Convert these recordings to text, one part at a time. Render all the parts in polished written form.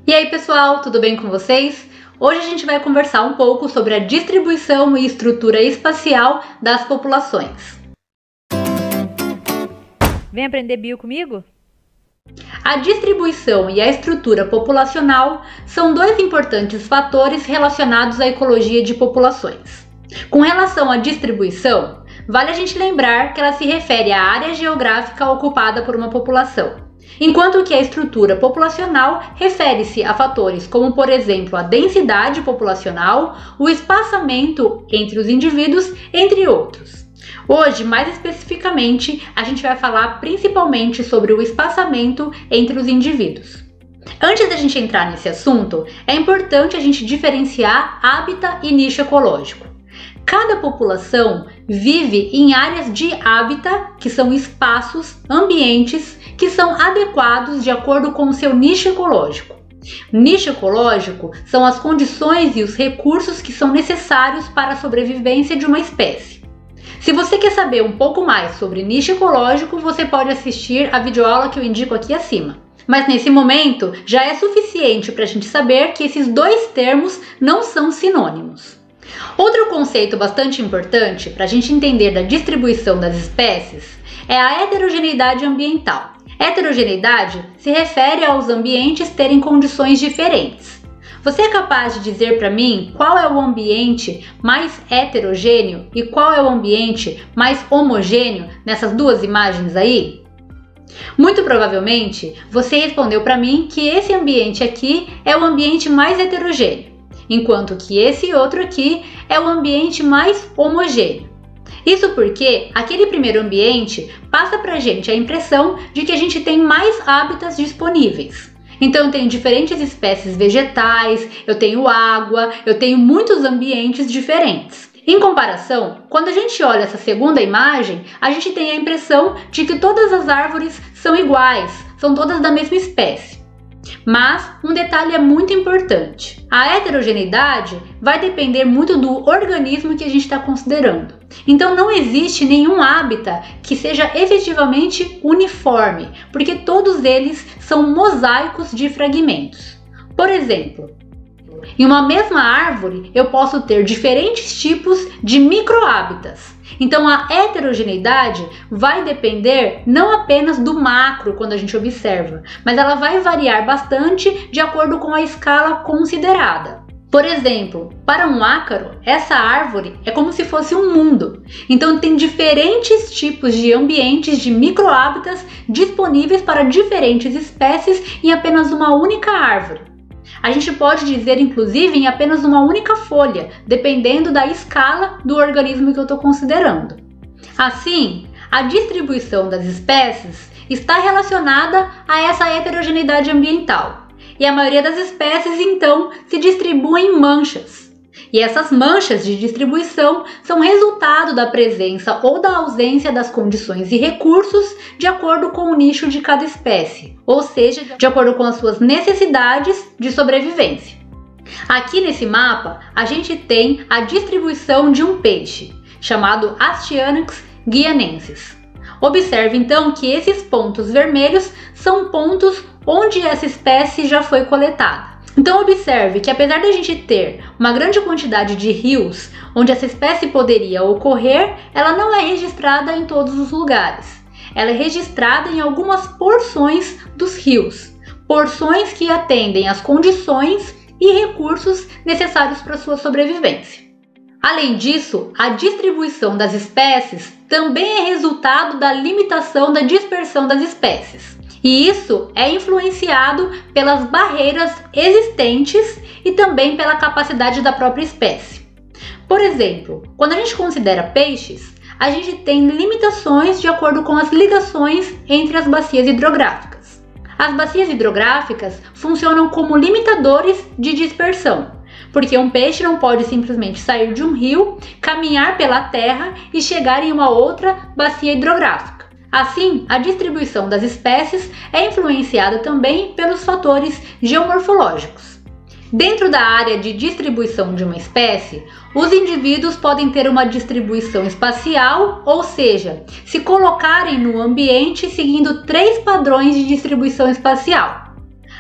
E aí pessoal, tudo bem com vocês? Hoje a gente vai conversar um pouco sobre a distribuição e estrutura espacial das populações. Vem aprender bio comigo? A distribuição e a estrutura populacional são dois importantes fatores relacionados à ecologia de populações. Com relação à distribuição, vale a gente lembrar que ela se refere à área geográfica ocupada por uma população, enquanto que a estrutura populacional refere-se a fatores como, por exemplo, a densidade populacional, o espaçamento entre os indivíduos, entre outros. Hoje, mais especificamente, a gente vai falar principalmente sobre o espaçamento entre os indivíduos. Antes da gente entrar nesse assunto, é importante a gente diferenciar hábitat e nicho ecológico. Cada população vive em áreas de hábitat, que são espaços, ambientes, que são adequados de acordo com o seu nicho ecológico. Nicho ecológico são as condições e os recursos que são necessários para a sobrevivência de uma espécie. Se você quer saber um pouco mais sobre nicho ecológico, você pode assistir a videoaula que eu indico aqui acima. Mas nesse momento, já é suficiente para a gente saber que esses dois termos não são sinônimos. Outro conceito bastante importante para a gente entender da distribuição das espécies é a heterogeneidade ambiental. Heterogeneidade se refere aos ambientes terem condições diferentes. Você é capaz de dizer para mim qual é o ambiente mais heterogêneo e qual é o ambiente mais homogêneo nessas duas imagens aí? Muito provavelmente você respondeu para mim que esse ambiente aqui é o ambiente mais heterogêneo, enquanto que esse outro aqui é o ambiente mais homogêneo. Isso porque aquele primeiro ambiente passa para a gente a impressão de que a gente tem mais hábitats disponíveis. Então eu tenho diferentes espécies vegetais, eu tenho água, eu tenho muitos ambientes diferentes. Em comparação, quando a gente olha essa segunda imagem, a gente tem a impressão de que todas as árvores são iguais, são todas da mesma espécie. Mas um detalhe é muito importante: a heterogeneidade vai depender muito do organismo que a gente está considerando. Então não existe nenhum hábitat que seja efetivamente uniforme, porque todos eles são mosaicos de fragmentos. Por exemplo, em uma mesma árvore eu posso ter diferentes tipos de microhábitats. Então a heterogeneidade vai depender não apenas do macro quando a gente observa, mas ela vai variar bastante de acordo com a escala considerada. Por exemplo, para um ácaro, essa árvore é como se fosse um mundo. Então tem diferentes tipos de ambientes de microhábitats disponíveis para diferentes espécies em apenas uma única árvore. A gente pode dizer, inclusive, em apenas uma única folha, dependendo da escala do organismo que eu estou considerando. Assim, a distribuição das espécies está relacionada a essa heterogeneidade ambiental. E a maioria das espécies, então, se distribui em manchas. E essas manchas de distribuição são resultado da presença ou da ausência das condições e recursos de acordo com o nicho de cada espécie, ou seja, de acordo com as suas necessidades de sobrevivência. Aqui nesse mapa, a gente tem a distribuição de um peixe, chamado Astyanax guianensis. Observe então que esses pontos vermelhos são pontos onde essa espécie já foi coletada. Então observe que apesar de a gente ter uma grande quantidade de rios onde essa espécie poderia ocorrer, ela não é registrada em todos os lugares. Ela é registrada em algumas porções dos rios, porções que atendem às condições e recursos necessários para sua sobrevivência. Além disso, a distribuição das espécies também é resultado da limitação da dispersão das espécies. E isso é influenciado pelas barreiras existentes e também pela capacidade da própria espécie. Por exemplo, quando a gente considera peixes, a gente tem limitações de acordo com as ligações entre as bacias hidrográficas. As bacias hidrográficas funcionam como limitadores de dispersão, porque um peixe não pode simplesmente sair de um rio, caminhar pela terra e chegar em uma outra bacia hidrográfica. Assim, a distribuição das espécies é influenciada também pelos fatores geomorfológicos. Dentro da área de distribuição de uma espécie, os indivíduos podem ter uma distribuição espacial, ou seja, se colocarem no ambiente seguindo 3 padrões de distribuição espacial: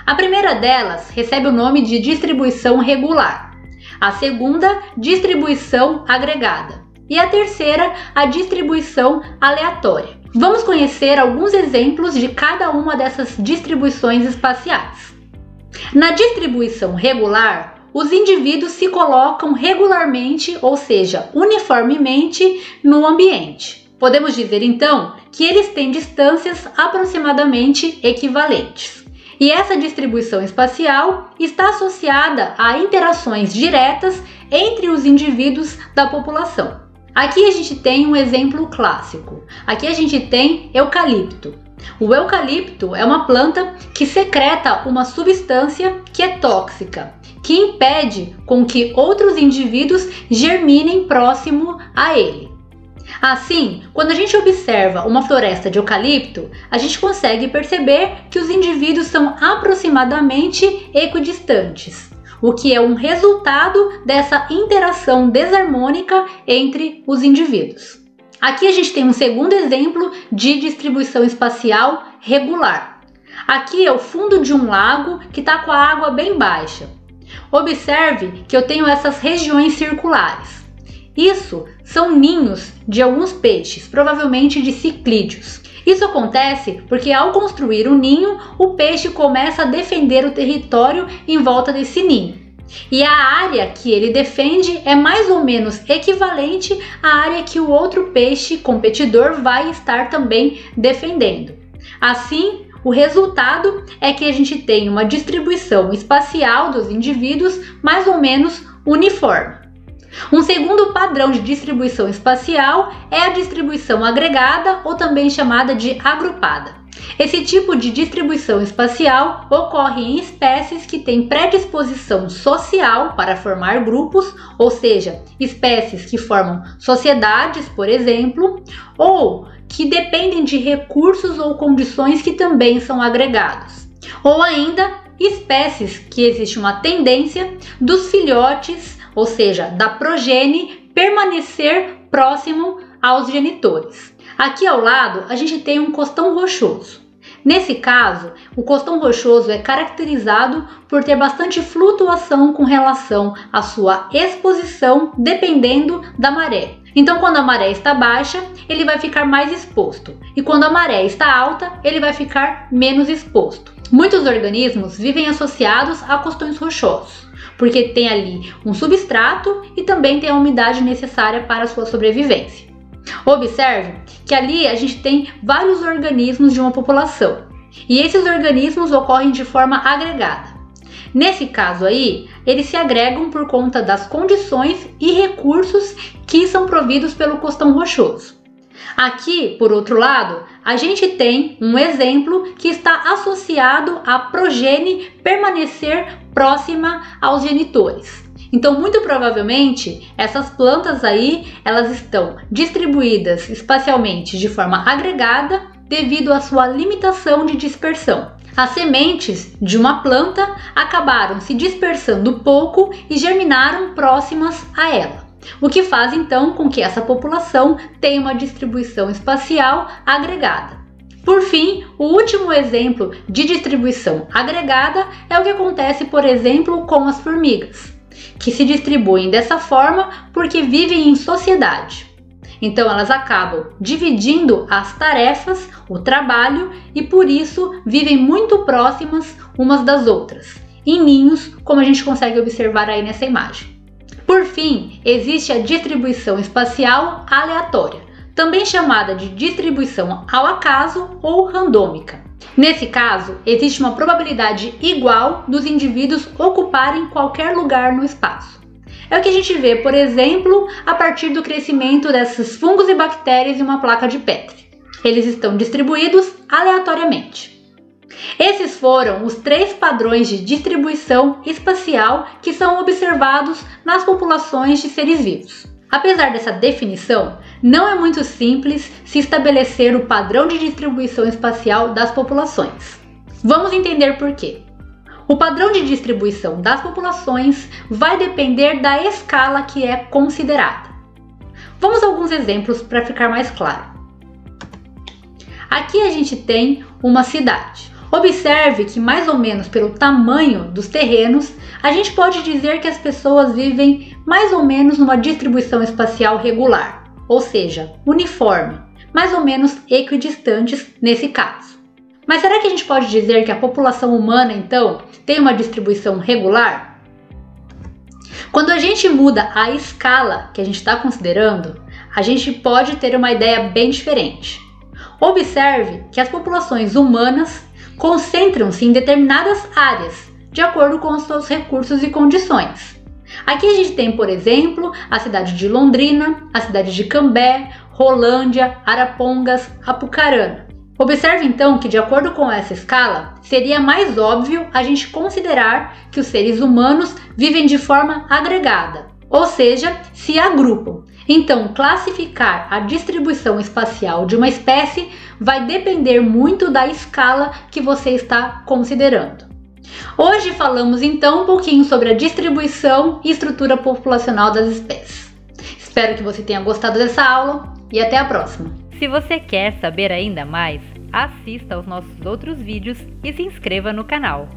A primeira delas recebe o nome de distribuição regular, a segunda, distribuição agregada, e a terceira, a distribuição aleatória. Vamos conhecer alguns exemplos de cada uma dessas distribuições espaciais. Na distribuição regular, os indivíduos se colocam regularmente, ou seja, uniformemente, no ambiente. Podemos dizer então que eles têm distâncias aproximadamente equivalentes. E essa distribuição espacial está associada a interações diretas entre os indivíduos da população. Aqui a gente tem um exemplo clássico. Aqui a gente tem eucalipto. O eucalipto é uma planta que secreta uma substância que é tóxica, que impede com que outros indivíduos germinem próximo a ele. Assim, quando a gente observa uma floresta de eucalipto, a gente consegue perceber que os indivíduos são aproximadamente equidistantes, o que é um resultado dessa interação desarmônica entre os indivíduos. Aqui a gente tem um segundo exemplo de distribuição espacial regular. Aqui é o fundo de um lago que está com a água bem baixa. Observe que eu tenho essas regiões circulares. Isso são ninhos de alguns peixes, provavelmente de ciclídeos. Isso acontece porque ao construir o ninho, o peixe começa a defender o território em volta desse ninho. E a área que ele defende é mais ou menos equivalente à área que o outro peixe competidor vai estar também defendendo. Assim, o resultado é que a gente tem uma distribuição espacial dos indivíduos mais ou menos uniforme. Um segundo padrão de distribuição espacial é a distribuição agregada ou também chamada de agrupada. Esse tipo de distribuição espacial ocorre em espécies que têm predisposição social para formar grupos, ou seja, espécies que formam sociedades, por exemplo, ou que dependem de recursos ou condições que também são agregados. Ou ainda, espécies que existe uma tendência dos filhotes, ou seja, da progenie, permanecer próximo aos genitores. Aqui ao lado a gente tem um costão rochoso. Nesse caso, o costão rochoso é caracterizado por ter bastante flutuação com relação à sua exposição dependendo da maré. Então, quando a maré está baixa, ele vai ficar mais exposto, e quando a maré está alta, ele vai ficar menos exposto. Muitos organismos vivem associados a costões rochosos, porque tem ali um substrato e também tem a umidade necessária para a sua sobrevivência. Observe que ali a gente tem vários organismos de uma população, e esses organismos ocorrem de forma agregada. Nesse caso aí, eles se agregam por conta das condições e recursos que são providos pelo costão rochoso. Aqui, por outro lado, a gente tem um exemplo que está associado à progenie permanecer próxima aos genitores. Então, muito provavelmente, essas plantas aí, elas estão distribuídas espacialmente de forma agregada devido à sua limitação de dispersão. As sementes de uma planta acabaram se dispersando pouco e germinaram próximas a ela, o que faz então com que essa população tenha uma distribuição espacial agregada. Por fim, o último exemplo de distribuição agregada é o que acontece, por exemplo, com as formigas, que se distribuem dessa forma porque vivem em sociedade. Então elas acabam dividindo as tarefas, o trabalho, e por isso vivem muito próximas umas das outras, em ninhos, como a gente consegue observar aí nessa imagem. Por fim, existe a distribuição espacial aleatória, também chamada de distribuição ao acaso ou randômica. Nesse caso, existe uma probabilidade igual dos indivíduos ocuparem qualquer lugar no espaço. É o que a gente vê, por exemplo, a partir do crescimento desses fungos e bactérias em uma placa de Petri. Eles estão distribuídos aleatoriamente. Esses foram os 3 padrões de distribuição espacial que são observados nas populações de seres vivos. Apesar dessa definição, não é muito simples se estabelecer o padrão de distribuição espacial das populações. Vamos entender por quê. O padrão de distribuição das populações vai depender da escala que é considerada. Vamos a alguns exemplos para ficar mais claro. Aqui a gente tem uma cidade. Observe que, mais ou menos pelo tamanho dos terrenos, a gente pode dizer que as pessoas vivem mais ou menos numa distribuição espacial regular, ou seja, uniforme, mais ou menos equidistantes nesse caso. Mas será que a gente pode dizer que a população humana, então, tem uma distribuição regular? Quando a gente muda a escala que a gente está considerando, a gente pode ter uma ideia bem diferente. Observe que as populações humanas concentram-se em determinadas áreas, de acordo com os seus recursos e condições. Aqui a gente tem, por exemplo, a cidade de Londrina, a cidade de Cambé, Rolândia, Arapongas, Apucarana. Observe então que, de acordo com essa escala, seria mais óbvio a gente considerar que os seres humanos vivem de forma agregada, ou seja, se agrupam. Então, classificar a distribuição espacial de uma espécie vai depender muito da escala que você está considerando. Hoje falamos então um pouquinho sobre a distribuição e estrutura populacional das espécies. Espero que você tenha gostado dessa aula e até a próxima! Se você quer saber ainda mais, assista aos nossos outros vídeos e se inscreva no canal.